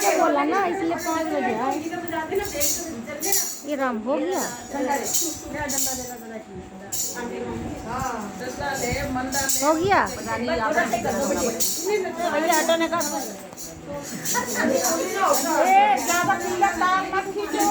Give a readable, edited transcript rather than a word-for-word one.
बजे बोला ना, इसलिए 5 बजे आए। ये राम हो गया। हो गया भैया ऑटो ने कर ज्यादा काम मत खींचो।